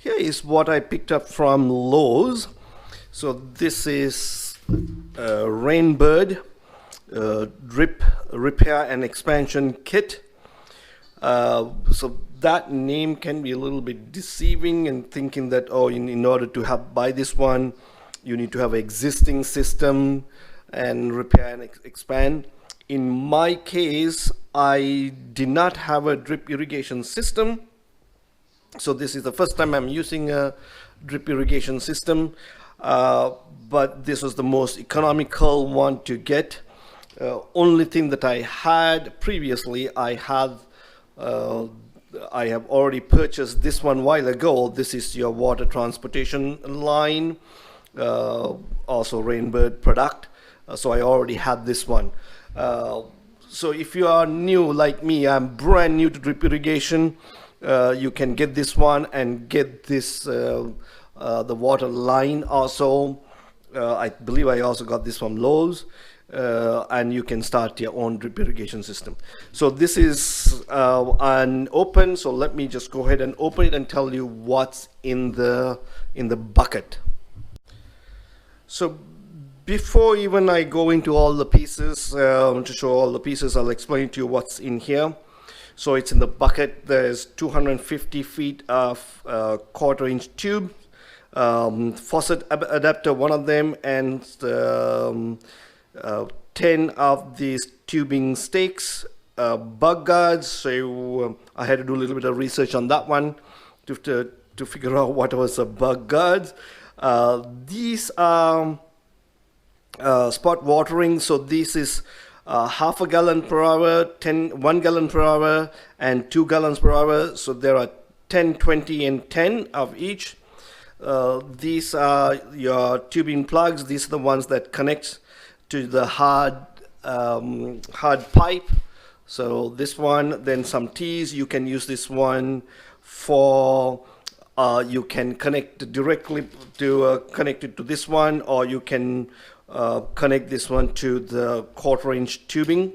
Here is what I picked up from Lowe's. So this is Rainbird Drip Repair and Expansion Kit. So that name can be a little bit deceiving, and thinking that, oh, in order to buy this one, you need to have an existing system and repair and expand. In my case, I did not have a drip irrigation system. So this is the first time I'm using a drip irrigation system, but this was the most economical one to get. Only thing that I had previously, I have already purchased this one a while ago. This is your water transportation line, also Rainbird product. So I already had this one. So if you are new like me, I'm brand new to drip irrigation. You can get this one and get this the water line also. I believe I also got this from Lowe's, and you can start your own drip irrigation system. So this is an open. So let me just go ahead and open it and tell you what's in the bucket. So before even I go into all the pieces, to show all the pieces, I'll explain to you what's in here. So it's in the bucket. There's 250 feet of 1/4-inch tube, faucet adapter, one of them, and 10 of these tubing stakes, bug guards. So I had to do a little bit of research on that one to figure out what was a bug guards. These are spot watering. So this is half a gallon per hour, 1 gallon per hour, and 2 gallons per hour. So there are 10, 20, and 10 of each. These are your tubing plugs. These are the ones that connect to the hard pipe. So this one, then some T's. You can use this one for, you can connect directly to connect it to this one, or you can connect this one to the 1/4-inch tubing.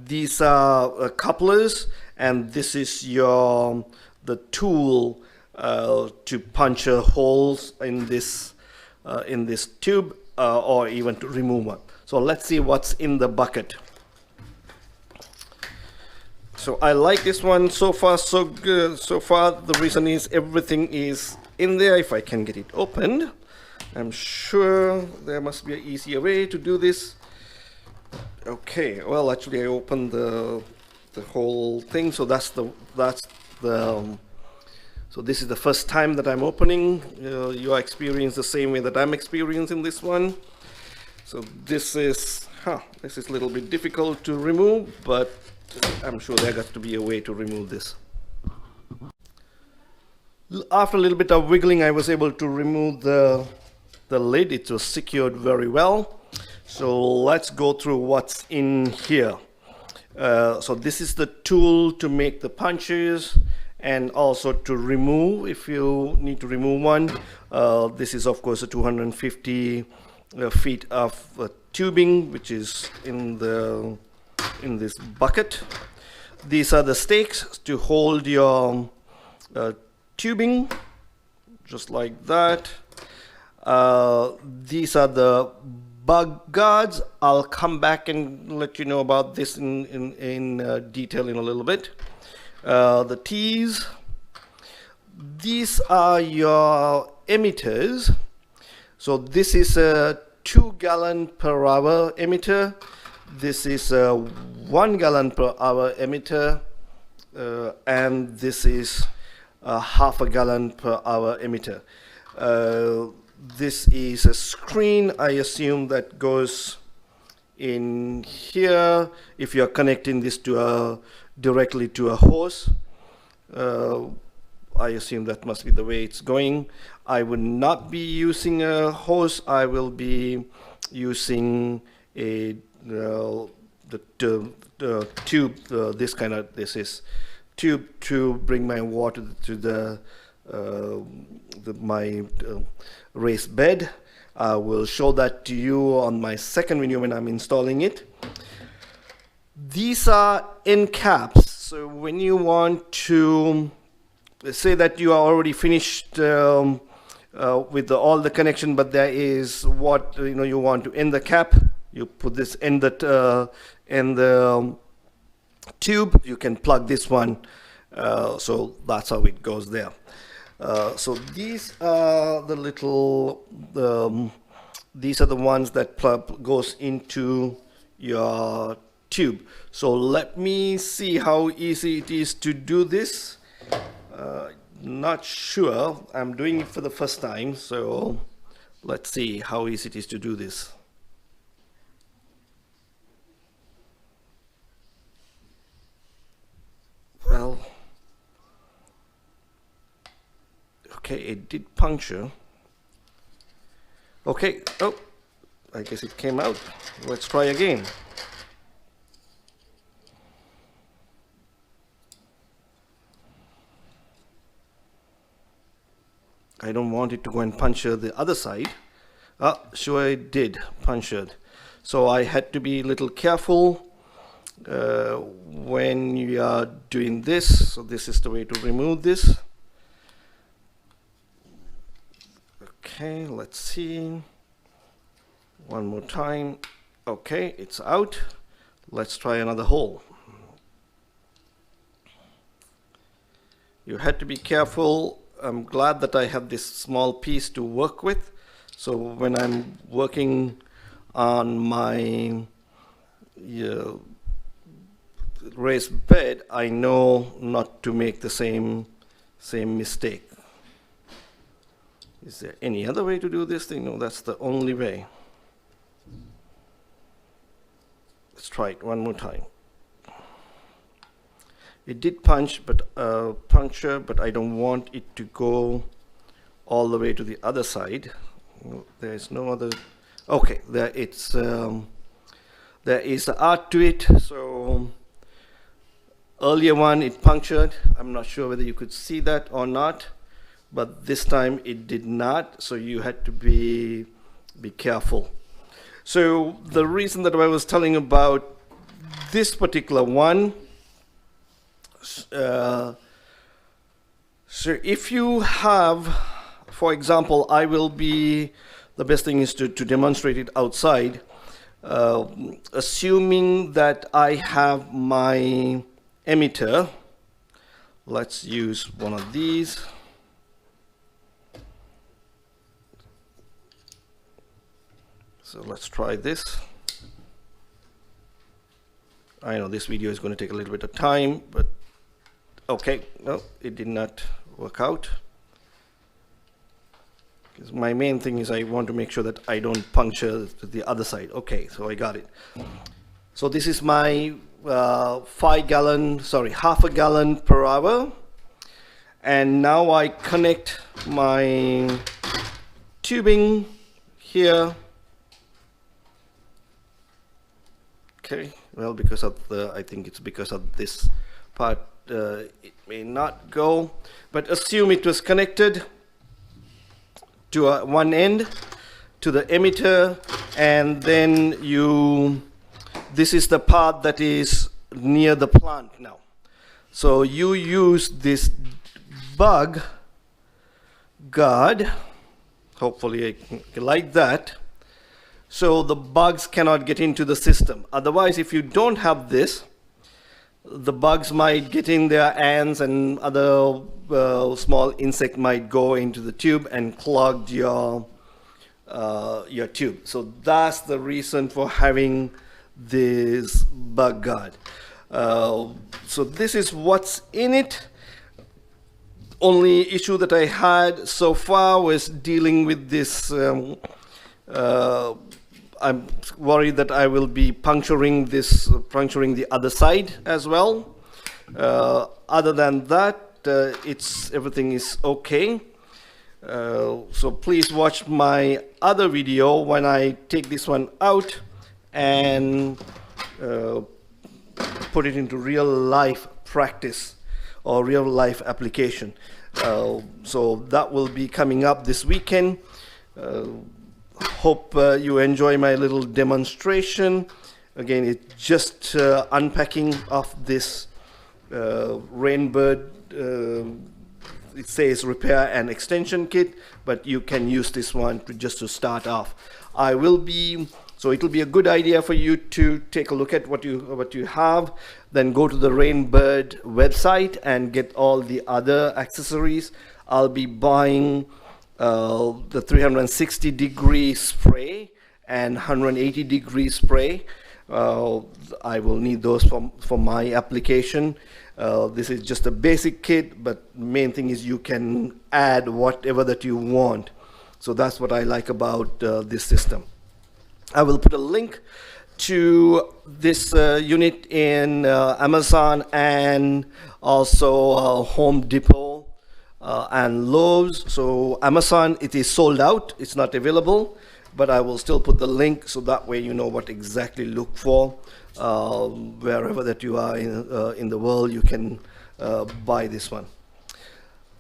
These are couplers, and this is the tool to puncture holes in this tube, or even to remove one. So let's see what's in the bucket. So I like this one. So far so good. So far the reason is everything is in there. If I can get it opened, I'm sure there must be an easier way to do this. Okay, well, actually I opened the whole thing. So so this is the first time that I'm opening. You are experiencing the same way that I'm experiencing this one. So this is a little bit difficult to remove, but I'm sure there got to be a way to remove this. After a little bit of wiggling, I was able to remove the lid. It was secured very well. So let's go through what's in here. So this is the tool to make the punches, and also to remove if you need to remove one. This is of course a 250 feet of tubing, which is in this bucket. These are the stakes to hold your tubing, just like that. These are the bug guards. I'll come back and let you know about this in detail in a little bit. The T's. These are your emitters. So this is a 2 gallon per hour emitter. This is a 1 gallon per hour emitter, and this is a half a gallon per hour emitter. This is a screen, I assume, that goes in here if you're connecting this to directly to a hose. I assume that must be the way it's going. I will not be using a hose. I will be using a the tube. This is tube to bring my water to my raised bed. I will show that to you on my second video when I'm installing it. These are end caps. So when you want to say that you are already finished with all the connection, but there is what you want to end the cap. You put this in the tube. You can plug this one. So that's how it goes there. So these are the little. These are the ones that goes into your tube. So let me see how easy it is to do this. Not sure. I'm doing it for the first time, so let's see how easy it is to do this. Well, okay, it did puncture. Okay, oh, I guess it came out. Let's try again. I don't want it to go and puncture the other side. Sure, it did punctured. So I had to be a little careful when you are doing this. So this is the way to remove this. Okay, let's see. One more time. Okay, it's out. Let's try another hole. You had to be careful. I'm glad that I have this small piece to work with. So when I'm working on my raised bed, I know not to make the same mistake. Is there any other way to do this thing? No, that's the only way. Let's try it one more time. It did puncture, but I don't want it to go all the way to the other side. There is no other. Okay, there it's. There is an art to it. So earlier one it punctured. I'm not sure whether you could see that or not, but this time it did not. So you had to be careful. So the reason that I was telling about this particular one. So if you have, for example, the best thing is to demonstrate it outside, assuming that I have my emitter. Let's use one of these. So let's try this. I know this video is going to take a little bit of time, but okay, no, it did not work out. Because my main thing is I want to make sure that I don't puncture the other side. Okay, so I got it. So this is my half a gallon per hour. And now I connect my tubing here. Okay, well, because of I think it's because of this part, it may not go, but assume it was connected to one end to the emitter, and then this is the part that is near the plant now. So you use this bug guard, hopefully I can like that, so the bugs cannot get into the system. Otherwise, if you don't have this, the bugs might get in their ants, and other small insect might go into the tube and clog your tube. So that's the reason for having this bug guard. So this is what's in it. Only issue that I had so far was dealing with this. I'm worried that I will be puncturing the other side as well. Other than that, everything is okay. So please watch my other video when I take this one out and put it into real life practice or real life application. So that will be coming up this weekend. Hope you enjoy my little demonstration. Again, it's just unpacking of this Rainbird it says repair and extension kit, but you can use this one just to start off. So it'll be a good idea for you to take a look at what you have, then go to the Rainbird website and get all the other accessories. I'll be buying the 360-degree spray and 180-degree spray. I will need those for my application. This is just a basic kit, but main thing is you can add whatever that you want. So that's what I like about this system. I will put a link to this unit in Amazon and also Home Depot and Lowe's. So Amazon, it is sold out, it's not available, but I will still put the link so that way you know what exactly look for. Wherever that you are in the world, you can buy this one.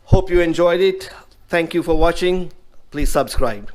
Hope you enjoyed it. Thank you for watching. Please subscribe.